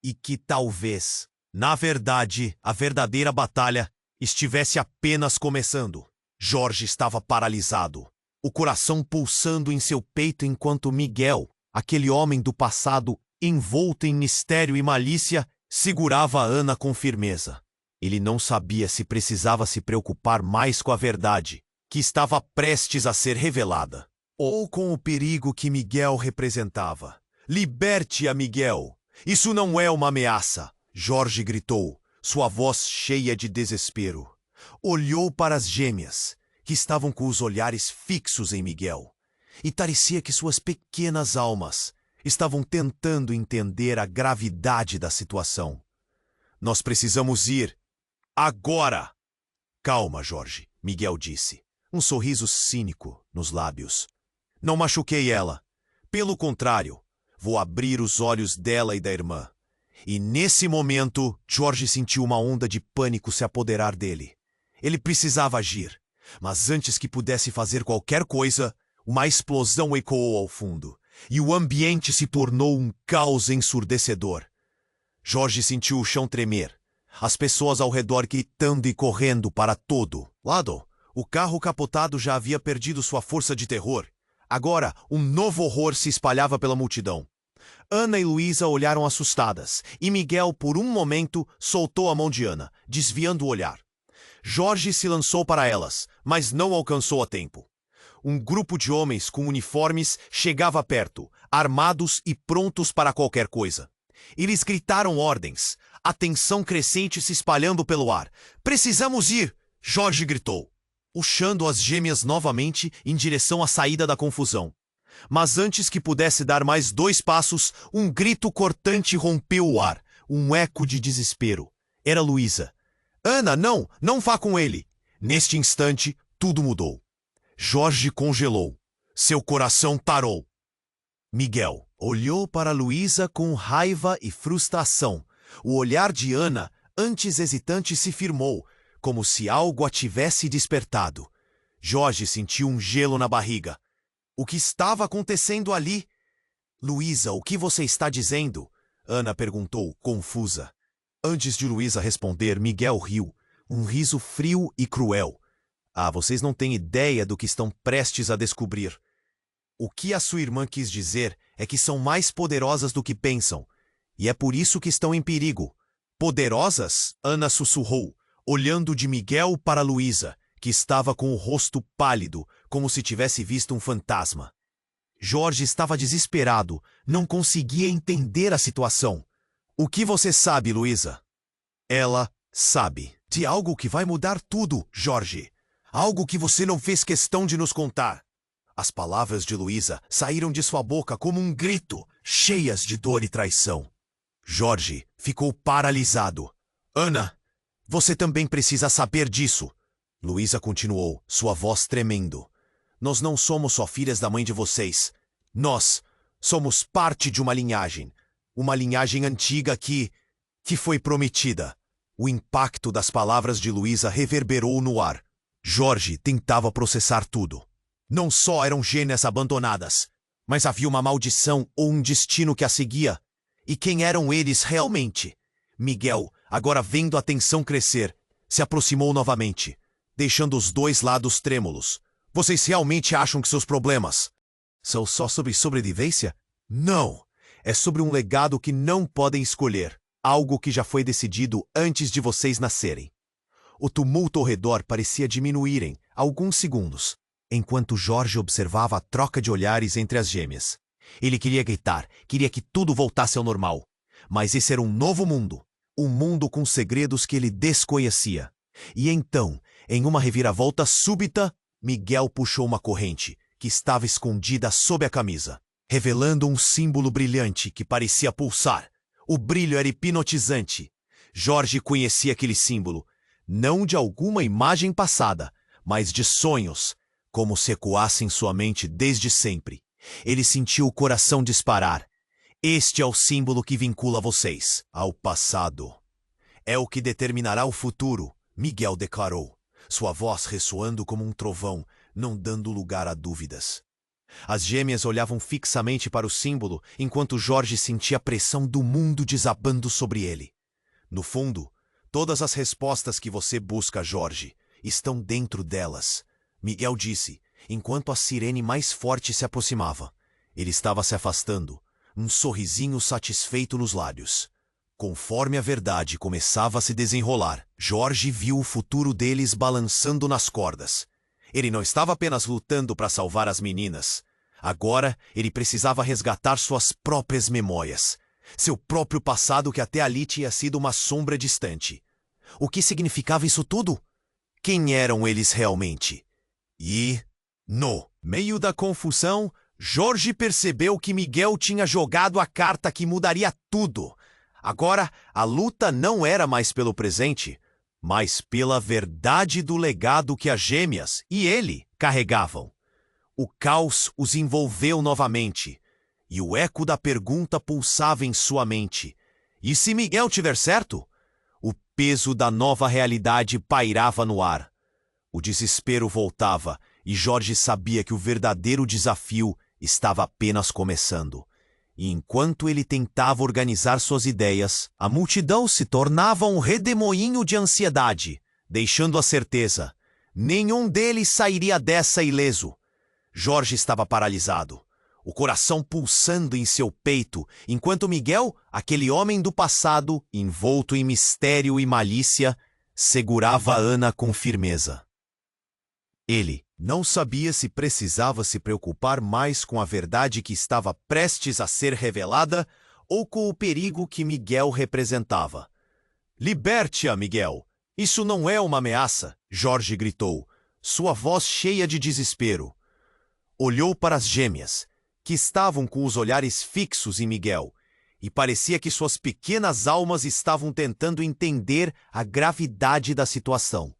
E que talvez, na verdade, a verdadeira batalha estivesse apenas começando. Jorge estava paralisado, o coração pulsando em seu peito enquanto Miguel, aquele homem do passado envolto em mistério e malícia, segurava Ana com firmeza. Ele não sabia se precisava se preocupar mais com a verdade, que estava prestes a ser revelada, ou com o perigo que Miguel representava. Liberte-a, Miguel! Isso não é uma ameaça! Jorge gritou, sua voz cheia de desespero. Olhou para as gêmeas, que estavam com os olhares fixos em Miguel, e parecia que suas pequenas almas estavam tentando entender a gravidade da situação. Nós precisamos ir. Agora! Calma, Jorge, Miguel disse, um sorriso cínico nos lábios. Não machuquei ela. Pelo contrário, vou abrir os olhos dela e da irmã. E nesse momento, Jorge sentiu uma onda de pânico se apoderar dele. Ele precisava agir, mas antes que pudesse fazer qualquer coisa, uma explosão ecoou ao fundo, e o ambiente se tornou um caos ensurdecedor. Jorge sentiu o chão tremer, as pessoas ao redor gritando e correndo para todo lado. O carro capotado já havia perdido sua força de terror. Agora, um novo horror se espalhava pela multidão. Ana e Luísa olharam assustadas, e Miguel, por um momento, soltou a mão de Ana, desviando o olhar. Jorge se lançou para elas, mas não alcançou a tempo. Um grupo de homens com uniformes chegava perto, armados e prontos para qualquer coisa. Eles gritaram ordens, a tensão crescente se espalhando pelo ar. "Precisamos ir!" Jorge gritou, puxando as gêmeas novamente em direção à saída da confusão. Mas antes que pudesse dar mais 2 passos, um grito cortante rompeu o ar, um eco de desespero. Era Luísa. "Ana, não! Não vá com ele!" Neste instante, tudo mudou. Jorge congelou. Seu coração parou. Miguel olhou para Luísa com raiva e frustração. O olhar de Ana, antes hesitante, se firmou, como se algo a tivesse despertado. Jorge sentiu um gelo na barriga. O que estava acontecendo ali? "Luísa, o que você está dizendo?" Ana perguntou, confusa. Antes de Luísa responder, Miguel riu, um riso frio e cruel. "Ah, vocês não têm ideia do que estão prestes a descobrir. O que a sua irmã quis dizer é que são mais poderosas do que pensam, e é por isso que estão em perigo." "Poderosas?" Ana sussurrou, olhando de Miguel para Luísa, que estava com o rosto pálido, como se tivesse visto um fantasma. Jorge estava desesperado, não conseguia entender a situação. "O que você sabe, Luísa?" "Ela sabe de algo que vai mudar tudo, Jorge. Algo que você não fez questão de nos contar." As palavras de Luísa saíram de sua boca como um grito, cheias de dor e traição. Jorge ficou paralisado. "Ana, você também precisa saber disso." Luísa continuou, sua voz tremendo. "Nós não somos só filhas da mãe de vocês. Nós somos parte de uma linhagem antiga que foi prometida." O impacto das palavras de Luísa reverberou no ar. Jorge tentava processar tudo. Não só eram gêmeas abandonadas, mas havia uma maldição ou um destino que a seguia. E quem eram eles realmente? Miguel, agora vendo a tensão crescer, se aproximou novamente, deixando os dois lados trêmulos. "Vocês realmente acham que seus problemas são só sobre sobrevivência? Não! É sobre um legado que não podem escolher. Algo que já foi decidido antes de vocês nascerem." O tumulto ao redor parecia diminuir em alguns segundos, enquanto Jorge observava a troca de olhares entre as gêmeas. Ele queria gritar, queria que tudo voltasse ao normal. Mas esse era um novo mundo, um mundo com segredos que ele desconhecia. E então, em uma reviravolta súbita, Miguel puxou uma corrente que estava escondida sob a camisa, revelando um símbolo brilhante que parecia pulsar. O brilho era hipnotizante. Jorge conhecia aquele símbolo, não de alguma imagem passada, mas de sonhos, como se ecoassem em sua mente desde sempre. Ele sentiu o coração disparar. "Este é o símbolo que vincula vocês ao passado. É o que determinará o futuro", Miguel declarou, sua voz ressoando como um trovão, não dando lugar a dúvidas. As gêmeas olhavam fixamente para o símbolo, enquanto Jorge sentia a pressão do mundo desabando sobre ele. "No fundo, todas as respostas que você busca, Jorge, estão dentro delas", Miguel disse, enquanto a sirene mais forte se aproximava. Ele estava se afastando, um sorrisinho satisfeito nos lábios. Conforme a verdade começava a se desenrolar, Jorge viu o futuro deles balançando nas cordas. Ele não estava apenas lutando para salvar as meninas. Agora, ele precisava resgatar suas próprias memórias. Seu próprio passado que até ali tinha sido uma sombra distante. O que significava isso tudo? Quem eram eles realmente? E, no meio da confusão, Jorge percebeu que Miguel tinha jogado a carta que mudaria tudo. Agora, a luta não era mais pelo presente, mas pela verdade do legado que as gêmeas e ele carregavam. O caos os envolveu novamente, e o eco da pergunta pulsava em sua mente. E se Miguel tiver certo? O peso da nova realidade pairava no ar. O desespero voltava e Jorge sabia que o verdadeiro desafio estava apenas começando. E enquanto ele tentava organizar suas ideias, a multidão se tornava um redemoinho de ansiedade, deixando a certeza: nenhum deles sairia dessa ileso. Jorge estava paralisado, o coração pulsando em seu peito, enquanto Miguel, aquele homem do passado, envolto em mistério e malícia, segurava Ana com firmeza. Ele não sabia se precisava se preocupar mais com a verdade que estava prestes a ser revelada ou com o perigo que Miguel representava. "Liberte-a, Miguel! Isso não é uma ameaça!" Jorge gritou, sua voz cheia de desespero. Olhou para as gêmeas, que estavam com os olhares fixos em Miguel, e parecia que suas pequenas almas estavam tentando entender a gravidade da situação.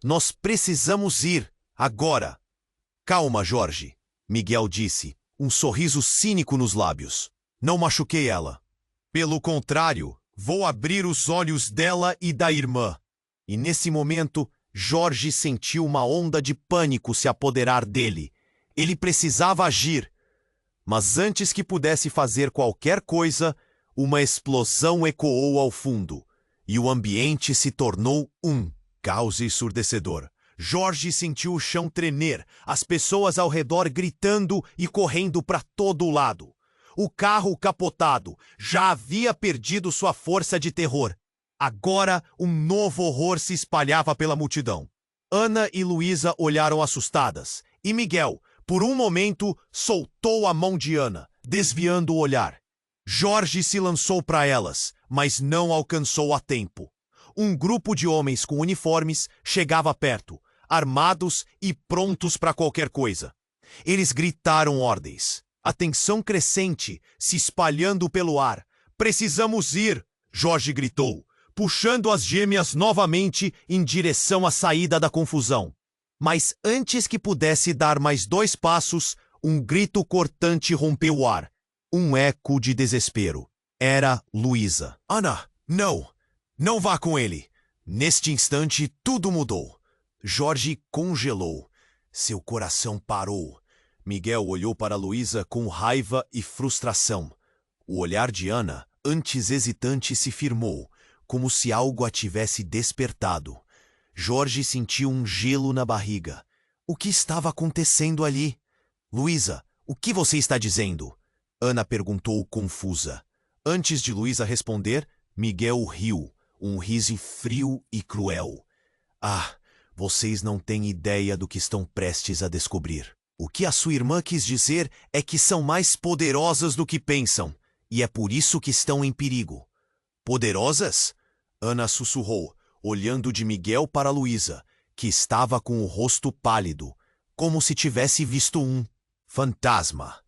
"Nós precisamos ir, agora." "Calma, Jorge," Miguel disse, um sorriso cínico nos lábios. "Não machuquei ela. Pelo contrário, vou abrir os olhos dela e da irmã." E nesse momento, Jorge sentiu uma onda de pânico se apoderar dele. Ele precisava agir. Mas antes que pudesse fazer qualquer coisa, uma explosão ecoou ao fundo, e o ambiente se tornou um caos ensurdecedor. Jorge sentiu o chão tremer, as pessoas ao redor gritando e correndo para todo lado. O carro capotado já havia perdido sua força de terror. Agora, um novo horror se espalhava pela multidão. Ana e Luísa olharam assustadas, e Miguel, por um momento, soltou a mão de Ana, desviando o olhar. Jorge se lançou para elas, mas não alcançou a tempo. Um grupo de homens com uniformes chegava perto, armados e prontos para qualquer coisa. Eles gritaram ordens. A tensão crescente se espalhando pelo ar. "Precisamos ir!" Jorge gritou, puxando as gêmeas novamente em direção à saída da confusão. Mas antes que pudesse dar mais 2 passos, um grito cortante rompeu o ar. Um eco de desespero. Era Luísa. "Ana, não! Não vá com ele!" Neste instante, tudo mudou. Jorge congelou. Seu coração parou. Miguel olhou para Luísa com raiva e frustração. O olhar de Ana, antes hesitante, se firmou, como se algo a tivesse despertado. Jorge sentiu um gelo na barriga. O que estava acontecendo ali? "Luísa, o que você está dizendo?" Ana perguntou confusa. Antes de Luísa responder, Miguel riu, um riso frio e cruel. "Ah, vocês não têm ideia do que estão prestes a descobrir. O que a sua irmã quis dizer é que são mais poderosas do que pensam, e é por isso que estão em perigo." "Poderosas?" Ana sussurrou, olhando de Miguel para Luísa, que estava com o rosto pálido, como se tivesse visto um fantasma.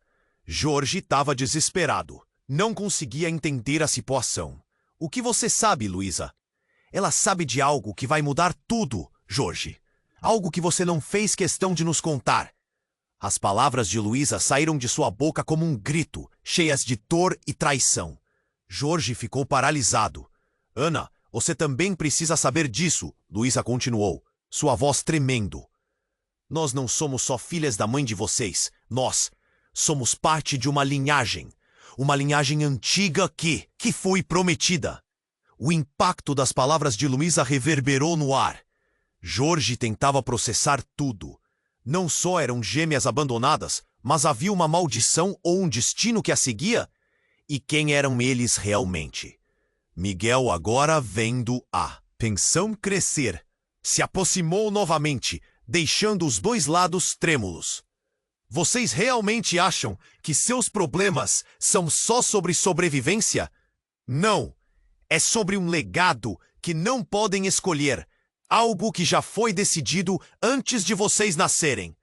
Jorge estava desesperado. Não conseguia entender a situação. "O que você sabe, Luísa?" "Ela sabe de algo que vai mudar tudo, Jorge. Algo que você não fez questão de nos contar." As palavras de Luísa saíram de sua boca como um grito, cheias de dor e traição. Jorge ficou paralisado. "Ana, você também precisa saber disso," Luísa continuou, sua voz tremendo. "Nós não somos só filhas da mãe de vocês. Nós somos parte de uma linhagem antiga que foi prometida." O impacto das palavras de Luísa reverberou no ar. Jorge tentava processar tudo. Não só eram gêmeas abandonadas, mas havia uma maldição ou um destino que a seguia? E quem eram eles realmente? Miguel, agora vendo a tensão crescer, se aproximou novamente, deixando os 2 lados trêmulos. "Vocês realmente acham que seus problemas são só sobre sobrevivência? Não! É sobre um legado que não podem escolher, algo que já foi decidido antes de vocês nascerem."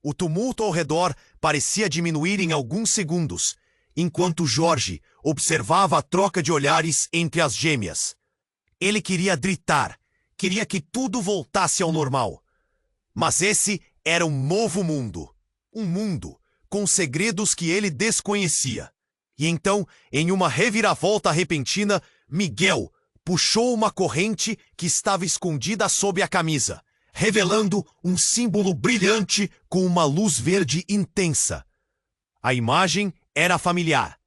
O tumulto ao redor parecia diminuir em alguns segundos, enquanto Jorge observava a troca de olhares entre as gêmeas. Ele queria gritar, queria que tudo voltasse ao normal. Mas esse era um novo mundo. Um mundo com segredos que ele desconhecia. E então, em uma reviravolta repentina, Miguel puxou uma corrente que estava escondida sob a camisa, revelando um símbolo brilhante com uma luz verde intensa. A imagem era familiar,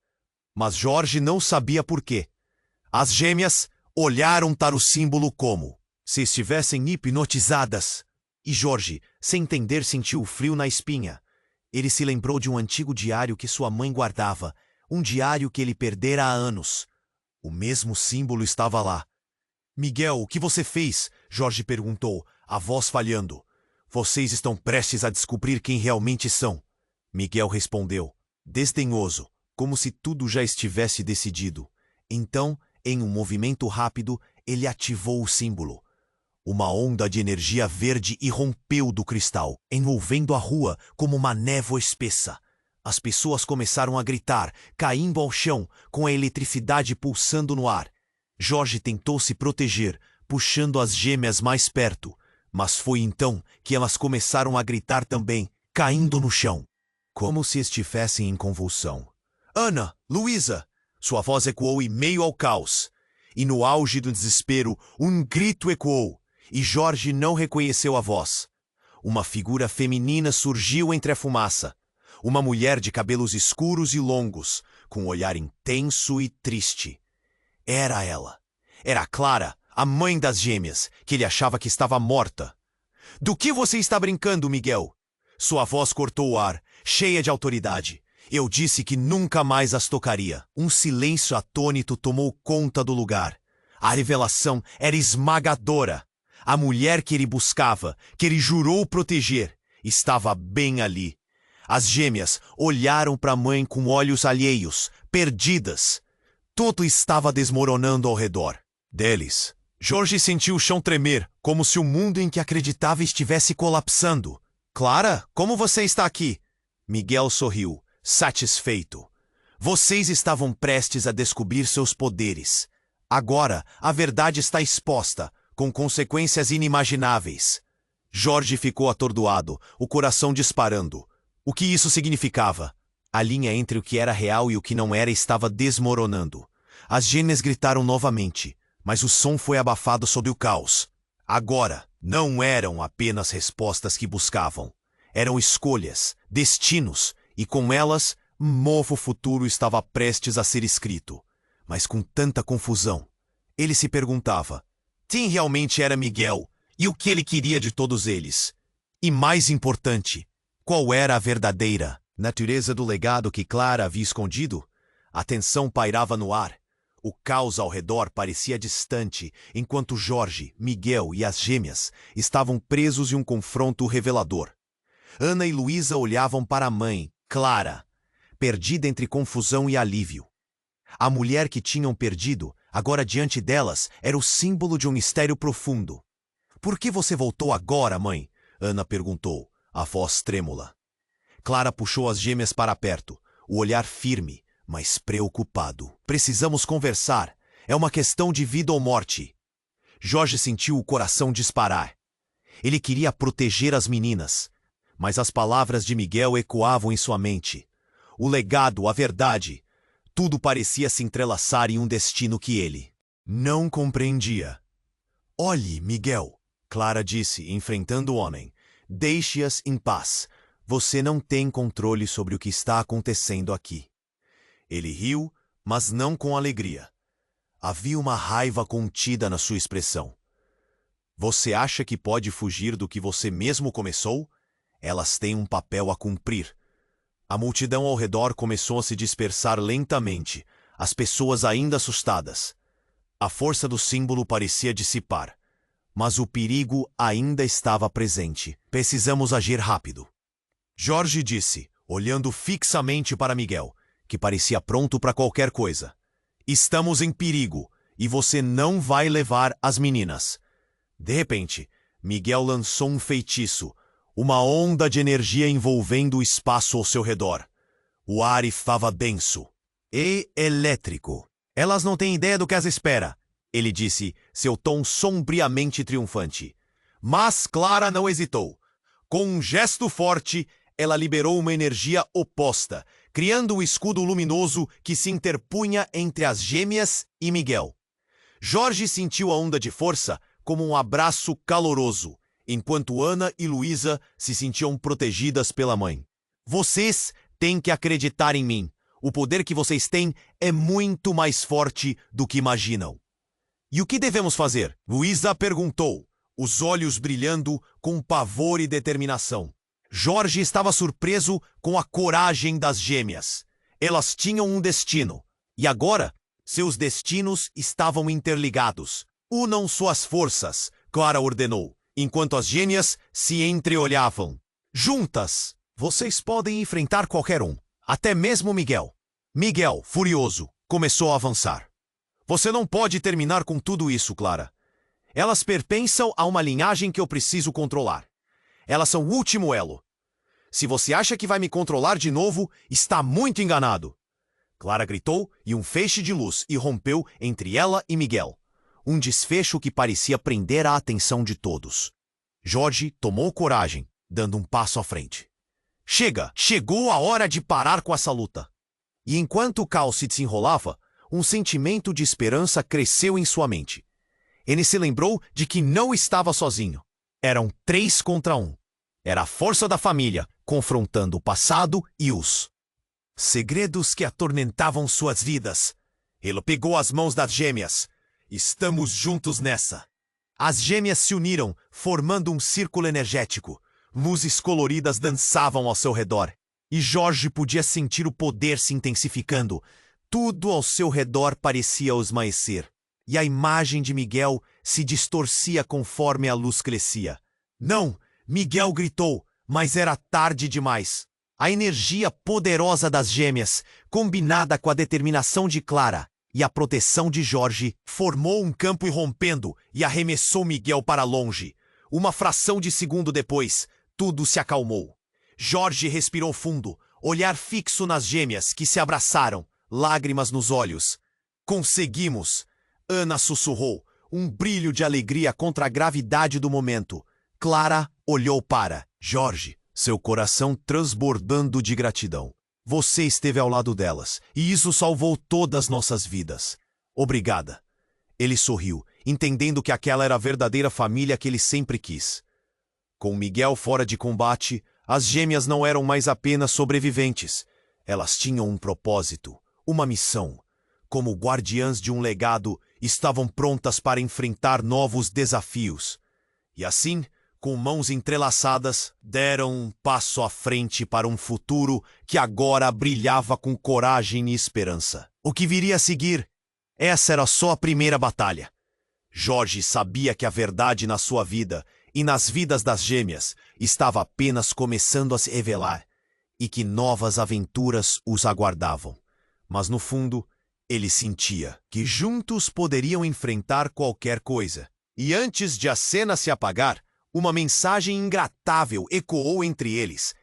mas Jorge não sabia por quê. As gêmeas olharam para o símbolo como se estivessem hipnotizadas. E Jorge, sem entender, sentiu o frio na espinha. Ele se lembrou de um antigo diário que sua mãe guardava, um diário que ele perdera há anos. O mesmo símbolo estava lá. Miguel, o que você fez? Jorge perguntou, a voz falhando. Vocês estão prestes a descobrir quem realmente são. Miguel respondeu, desdenhoso, como se tudo já estivesse decidido. Então, em um movimento rápido, ele ativou o símbolo. Uma onda de energia verde irrompeu do cristal, envolvendo a rua como uma névoa espessa. As pessoas começaram a gritar, caindo ao chão, com a eletricidade pulsando no ar. Jorge tentou se proteger, puxando as gêmeas mais perto, mas foi então que elas começaram a gritar também, caindo no chão, como se estivessem em convulsão. Ana, Luísa! Sua voz ecoou em meio ao caos. E no auge do desespero, um grito ecoou, e Jorge não reconheceu a voz. Uma figura feminina surgiu entre a fumaça. Uma mulher de cabelos escuros e longos, com um olhar intenso e triste. Era ela. Era Clara, a mãe das gêmeas, que ele achava que estava morta. Do que você está brincando, Miguel? Sua voz cortou o ar, cheia de autoridade. Eu disse que nunca mais as tocaria. Um silêncio atônito tomou conta do lugar. A revelação era esmagadora. A mulher que ele buscava, que ele jurou proteger, estava bem ali. As gêmeas olharam para a mãe com olhos alheios, perdidas. Tudo estava desmoronando ao redor deles. Jorge sentiu o chão tremer, como se o mundo em que acreditava estivesse colapsando. Clara, como você está aqui? Miguel sorriu, satisfeito. Vocês estavam prestes a descobrir seus poderes. Agora, a verdade está exposta, com consequências inimagináveis. Jorge ficou atordoado, o coração disparando. O que isso significava? A linha entre o que era real e o que não era estava desmoronando. As gêmeas gritaram novamente, mas o som foi abafado sob o caos. Agora, não eram apenas respostas que buscavam. Eram escolhas, destinos, e com elas, um novo futuro estava prestes a ser escrito. Mas com tanta confusão, ele se perguntava, quem realmente era Miguel e o que ele queria de todos eles? E mais importante, qual era a verdadeira natureza do legado que Clara havia escondido? A tensão pairava no ar. O caos ao redor parecia distante, enquanto Jorge, Miguel e as gêmeas estavam presos em um confronto revelador. Ana e Luísa olhavam para a mãe, Clara, perdida entre confusão e alívio. A mulher que tinham perdido, agora diante delas, era o símbolo de um mistério profundo. Por que você voltou agora, mãe? Ana perguntou, a voz trêmula. Clara puxou as gêmeas para perto, o olhar firme, mas preocupado. Precisamos conversar. É uma questão de vida ou morte. Jorge sentiu o coração disparar. Ele queria proteger as meninas, mas as palavras de Miguel ecoavam em sua mente. O legado, a verdade, tudo parecia se entrelaçar em um destino que ele não compreendia. Olhe, Miguel, Clara disse, enfrentando o homem. Deixe-as em paz. Você não tem controle sobre o que está acontecendo aqui. Ele riu, mas não com alegria. Havia uma raiva contida na sua expressão. Você acha que pode fugir do que você mesmo começou? Elas têm um papel a cumprir. A multidão ao redor começou a se dispersar lentamente, as pessoas ainda assustadas. A força do símbolo parecia dissipar, mas o perigo ainda estava presente. Precisamos agir rápido. Jorge disse, olhando fixamente para Miguel, que parecia pronto para qualquer coisa. Estamos em perigo, e você não vai levar as meninas. De repente, Miguel lançou um feitiço, uma onda de energia envolvendo o espaço ao seu redor. O ar estava denso e elétrico. Elas não têm ideia do que as espera, ele disse, seu tom sombriamente triunfante. Mas Clara não hesitou. Com um gesto forte, ela liberou uma energia oposta, criando o escudo luminoso que se interpunha entre as gêmeas e Miguel. Jorge sentiu a onda de força como um abraço caloroso, enquanto Ana e Luísa se sentiam protegidas pela mãe. Vocês têm que acreditar em mim. O poder que vocês têm é muito mais forte do que imaginam. E o que devemos fazer? Luísa perguntou, os olhos brilhando com pavor e determinação. Jorge estava surpreso com a coragem das gêmeas. Elas tinham um destino, e agora seus destinos estavam interligados. Unam suas forças, Clara ordenou, enquanto as gêmeas se entreolhavam. Juntas, vocês podem enfrentar qualquer um, até mesmo Miguel. Miguel, furioso, começou a avançar. Você não pode terminar com tudo isso, Clara. Elas pertencem a uma linhagem que eu preciso controlar. Elas são o último elo. Se você acha que vai me controlar de novo, está muito enganado. Clara gritou e um feixe de luz irrompeu entre ela e Miguel. Um desfecho que parecia prender a atenção de todos. Jorge tomou coragem, dando um passo à frente. Chega! Chegou a hora de parar com essa luta. E enquanto o caos se desenrolava, um sentimento de esperança cresceu em sua mente. Ele se lembrou de que não estava sozinho. Eram 3 contra 1. Era a força da família, confrontando o passado e os segredos que atormentavam suas vidas. Ele pegou as mãos das gêmeas. Estamos juntos nessa. As gêmeas se uniram, formando um círculo energético. Luzes coloridas dançavam ao seu redor. E Jorge podia sentir o poder se intensificando. Tudo ao seu redor parecia esmaecer. E a imagem de Miguel se distorcia conforme a luz crescia. Não! Miguel gritou, mas era tarde demais. A energia poderosa das gêmeas, combinada com a determinação de Clara e a proteção de Jorge, formou um campo irrompendo e arremessou Miguel para longe. Uma fração de segundo depois, tudo se acalmou. Jorge respirou fundo, olhar fixo nas gêmeas que se abraçaram, lágrimas nos olhos. Conseguimos! Ana sussurrou, um brilho de alegria contra a gravidade do momento. Clara olhou para Jorge, seu coração transbordando de gratidão. Você esteve ao lado delas, e isso salvou todas nossas vidas. Obrigada. Ele sorriu, entendendo que aquela era a verdadeira família que ele sempre quis. Com Miguel fora de combate, as gêmeas não eram mais apenas sobreviventes. Elas tinham um propósito, uma missão. Como guardiãs de um legado, estavam prontas para enfrentar novos desafios. E assim, com mãos entrelaçadas, deram um passo à frente para um futuro que agora brilhava com coragem e esperança. O que viria a seguir? Essa era só a primeira batalha. Jorge sabia que a verdade na sua vida e nas vidas das gêmeas estava apenas começando a se revelar e que novas aventuras os aguardavam. Mas no fundo, ele sentia que juntos poderiam enfrentar qualquer coisa. E antes de a cena se apagar, uma mensagem ingratável ecoou entre eles.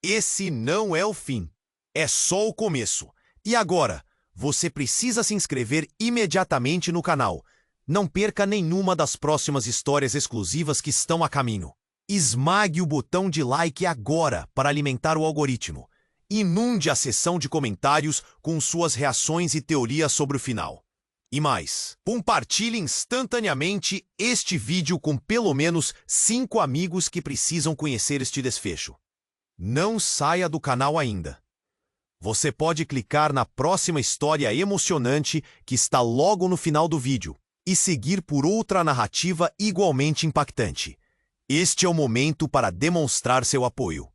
Esse não é o fim. É só o começo. E agora, você precisa se inscrever imediatamente no canal. Não perca nenhuma das próximas histórias exclusivas que estão a caminho. Esmague o botão de like agora para alimentar o algoritmo. Inunde a seção de comentários com suas reações e teorias sobre o final. E mais, compartilhe instantaneamente este vídeo com pelo menos 5 amigos que precisam conhecer este desfecho. Não saia do canal ainda. Você pode clicar na próxima história emocionante que está logo no final do vídeo e seguir por outra narrativa igualmente impactante. Este é o momento para demonstrar seu apoio.